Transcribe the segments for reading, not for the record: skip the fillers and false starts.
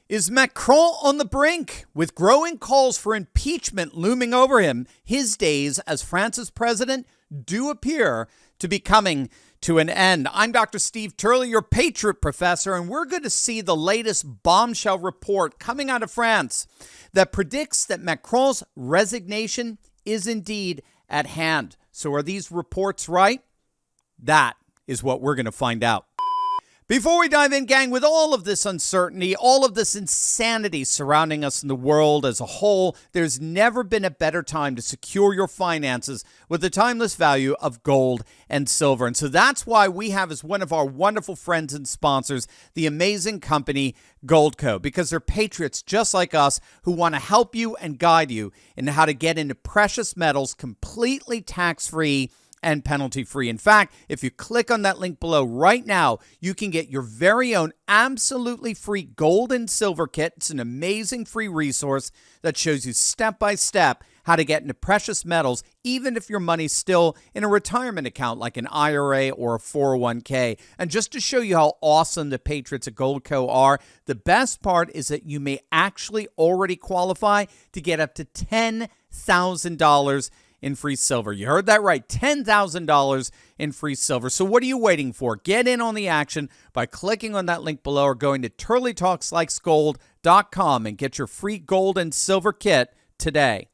Is Macron on the brink? With growing calls for impeachment looming over him, his days as France's president do appear to be coming to an end. I'm Dr. Steve Turley, your Patriot Professor, and we're going to see the latest bombshell report coming out of France that predicts that Macron's resignation is indeed at hand. So are these reports right? That is what we're going to find out. Before we dive in, gang, with all of this uncertainty, all of this insanity surrounding us in the world as a whole, there's never been a better time to secure your finances with the timeless value of gold and silver. And so that's why we have as one of our wonderful friends and sponsors, the amazing company Goldco, because they're patriots just like us who want to help you and guide you in how to get into precious metals completely tax-free and penalty-free. In fact, if you click on that link below right now, you can get your very own absolutely free gold and silver kit. It's an amazing free resource that shows you step-by-step how to get into precious metals, even if your money's still in a retirement account like an IRA or a 401k. And just to show you how awesome the Patriots at Goldco are, the best part is that you may actually already qualify to get up to $10,000 in free silver. You heard that right, $10,000 in free silver. So what are you waiting for? Get in on the action by clicking on that link below or going to turleytalkslikesgold.com and get your free gold and silver kit today.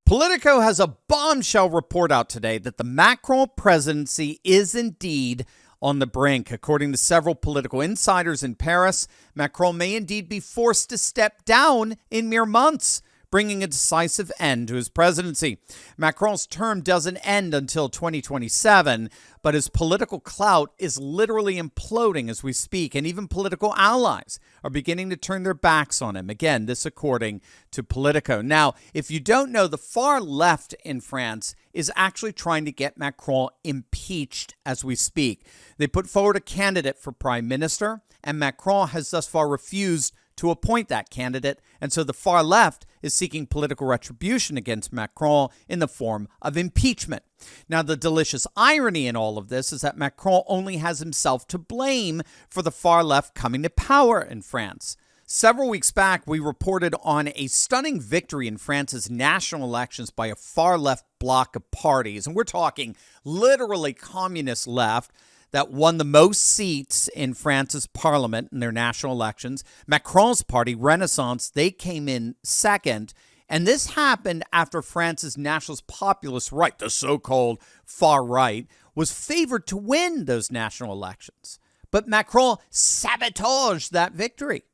Politico has a bombshell report out today that the Macron presidency is indeed on the brink. According to several political insiders in Paris, Macron may indeed be forced to step down in mere months, bringing a decisive end to his presidency. Macron's term doesn't end until 2027, but his political clout is literally imploding as we speak, and even political allies are beginning to turn their backs on him. Again, this according to Politico. Now, if you don't know, the far left in France is actually trying to get Macron impeached as we speak. They put forward a candidate for prime minister, and Macron has thus far refused to appoint that candidate, and so the far left is seeking political retribution against Macron in the form of impeachment. Now, the delicious irony in all of this is that Macron only has himself to blame for the far left coming to power in France. Several weeks back, we reported on a stunning victory in France's national elections by a far-left bloc of parties, and we're talking literally communist left, that won the most seats in France's parliament in their national elections. Macron's party, Renaissance, they came in second. And this happened after France's nationalist populist right, the so-called far right, was favored to win those national elections. But Macron sabotaged that victory.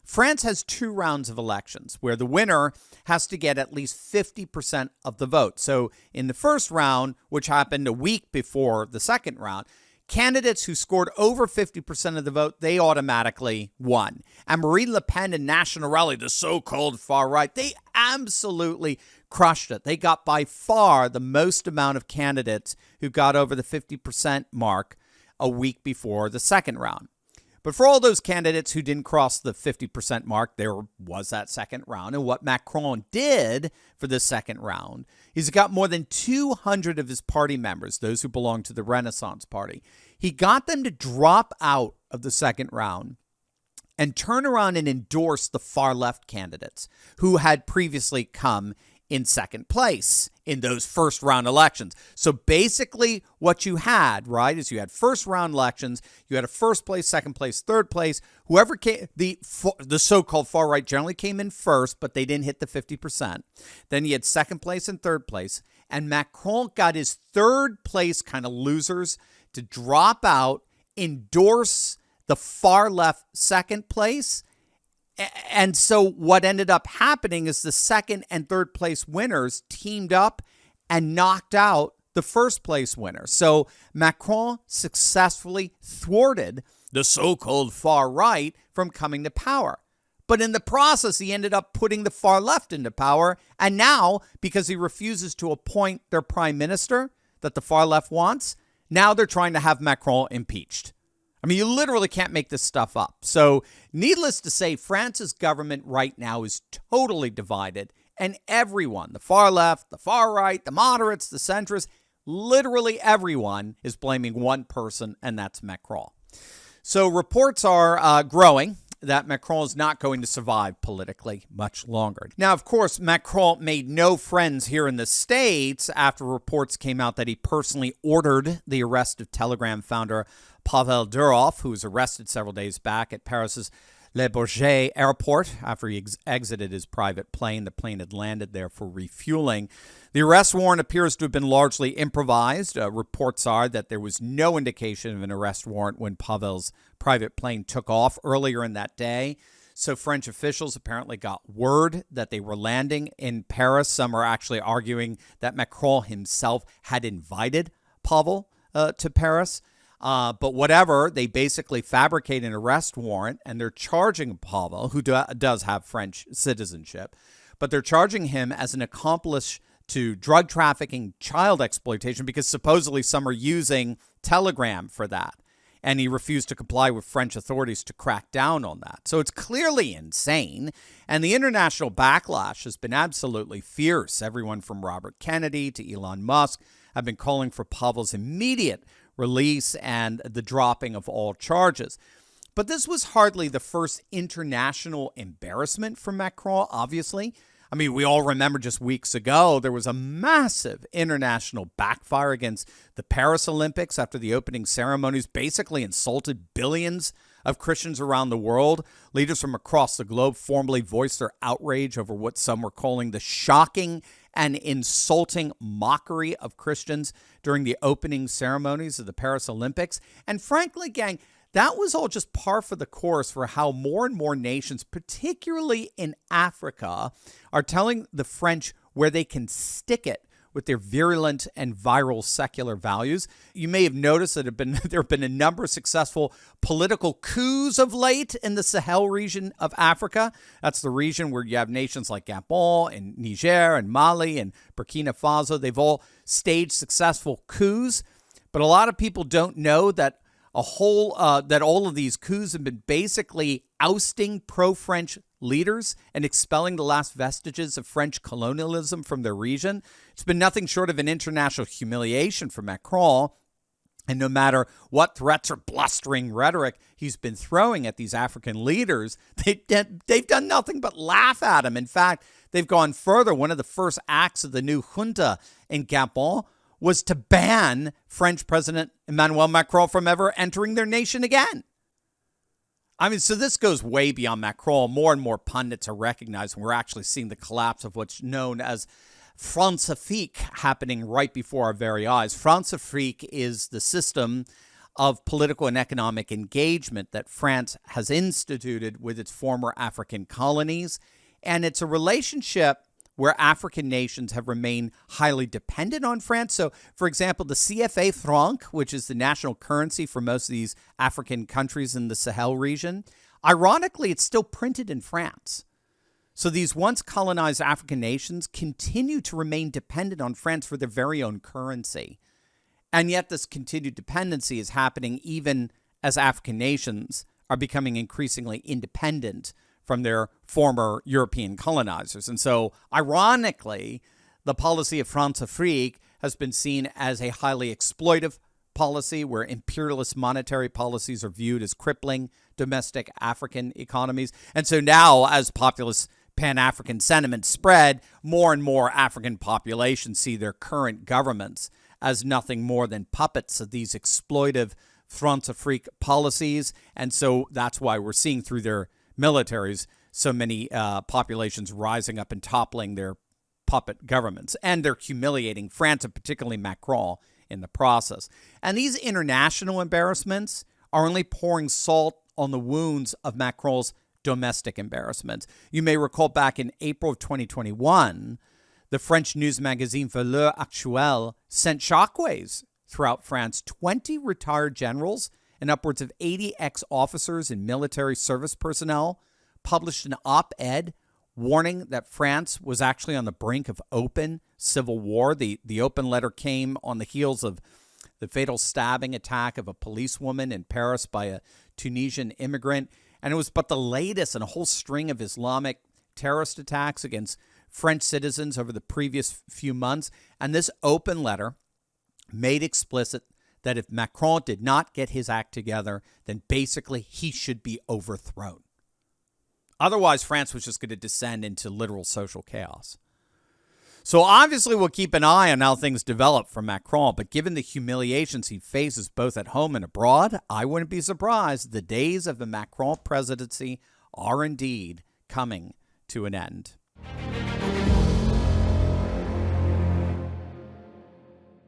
France has 2 rounds of elections where the winner has to get at least 50% of the vote. So in the first round, which happened a week before the second round, candidates who scored over 50% of the vote, they automatically won. And Marine Le Pen and National Rally, the so-called far right, they absolutely crushed it. They got by far the most amount of candidates who got over the 50% mark a week before the second round. But for all those candidates who didn't cross the 50% mark, there was that second round. And what Macron did for the second round is he got more than 200 of his party members, those who belong to the Renaissance Party. He got them to drop out of the second round and turn around and endorse the far left candidates who had previously come in second place in those first round elections. So basically what you had, right, is you had first round elections, you had a first place, second place, third place. Whoever came, the so-called far right generally came in first, but they didn't hit the 50%. Then you had second place and third place. And Macron got his third place kind of losers to drop out, endorse the far left second place. And so what ended up happening is the second and third place winners teamed up and knocked out the first place winner. So Macron successfully thwarted the so-called far right from coming to power. But in the process, he ended up putting the far left into power. And now, because he refuses to appoint their prime minister that the far left wants, now they're trying to have Macron impeached. I mean, you literally can't make this stuff up. So needless to say, France's government right now is totally divided, and everyone, the far left, the far right, the moderates, the centrists, literally everyone is blaming one person, and that's Macron. So reports are growing that Macron is not going to survive politically much longer. Now, of course, Macron made no friends here in the States after reports came out that he personally ordered the arrest of Telegram founder Pavel Durov, who was arrested several days back at Paris's Le Bourget airport after he exited his private plane. The plane had landed there for refueling. The arrest warrant appears to have been largely improvised. Reports are that there was no indication of an arrest warrant when Pavel's private plane took off earlier in that day. So French officials apparently got word that they were landing in Paris. Some are actually arguing that Macron himself had invited Pavel to Paris. But whatever, they basically fabricate an arrest warrant, and they're charging Pavel, who does have French citizenship, but they're charging him as an accomplice to drug trafficking, child exploitation, because supposedly some are using Telegram for that. And he refused to comply with French authorities to crack down on that. So it's clearly insane. And the international backlash has been absolutely fierce. Everyone from Robert Kennedy to Elon Musk have been calling for Pavel's immediate release and the dropping of all charges. But this was hardly the first international embarrassment for Macron, obviously. I mean, we all remember just weeks ago, there was a massive international backfire against the Paris Olympics after the opening ceremonies basically insulted billions of Christians around the world. Leaders from across the globe formally voiced their outrage over what some were calling the shocking and insulting mockery of Christians during the opening ceremonies of the Paris Olympics. And frankly, gang, that was all just par for the course for how more and more nations, particularly in Africa, are telling the French where they can stick it with their virulent and viral secular values. You may have noticed that there have been a number of successful political coups of late in the Sahel region of Africa. That's the region where you have nations like Gabon and Niger and Mali and Burkina Faso. They've all staged successful coups, but a lot of people don't know that that all of these coups have been basically ousting pro-French leaders and expelling the last vestiges of French colonialism from their region. It's been nothing short of an international humiliation for Macron. And no matter what threats or blustering rhetoric he's been throwing at these African leaders, they've done nothing but laugh at him. In fact, they've gone further. One of the first acts of the new junta in Gabon was to ban French President Emmanuel Macron from ever entering their nation again. I mean, so this goes way beyond Macron. More and more pundits are recognizing we're actually seeing the collapse of what's known as France-Afrique happening right before our very eyes. France-Afrique is the system of political and economic engagement that France has instituted with its former African colonies. And it's a relationship where African nations have remained highly dependent on France. So, for example, the CFA franc, which is the national currency for most of these African countries in the Sahel region, ironically, it's still printed in France. So these once colonized African nations continue to remain dependent on France for their very own currency. And yet this continued dependency is happening even as African nations are becoming increasingly independent from their former European colonizers. And so, ironically, the policy of France-Afrique has been seen as a highly exploitive policy where imperialist monetary policies are viewed as crippling domestic African economies. And so now, as populist Pan-African sentiment spread, more and more African populations see their current governments as nothing more than puppets of these exploitive France-Afrique policies. And so that's why we're seeing through their militaries so many populations rising up and toppling their puppet governments. And they're humiliating France, and particularly Macron, in the process. And these international embarrassments are only pouring salt on the wounds of Macron's domestic embarrassments. You may recall back in April of 2021, the French news magazine Valeurs Actuelles sent shockwaves throughout France. 20 retired generals and upwards of 80 ex-officers and military service personnel published an op-ed warning that France was actually on the brink of open civil war. The open letter came on the heels of the fatal stabbing attack of a policewoman in Paris by a Tunisian immigrant. And it was but the latest in a whole string of Islamic terrorist attacks against French citizens over the previous few months. And this open letter made explicit that if Macron did not get his act together, then basically he should be overthrown. Otherwise, France was just going to descend into literal social chaos. So obviously, we'll keep an eye on how things develop for Macron, but given the humiliations he faces both at home and abroad, I wouldn't be surprised the days of the Macron presidency are indeed coming to an end.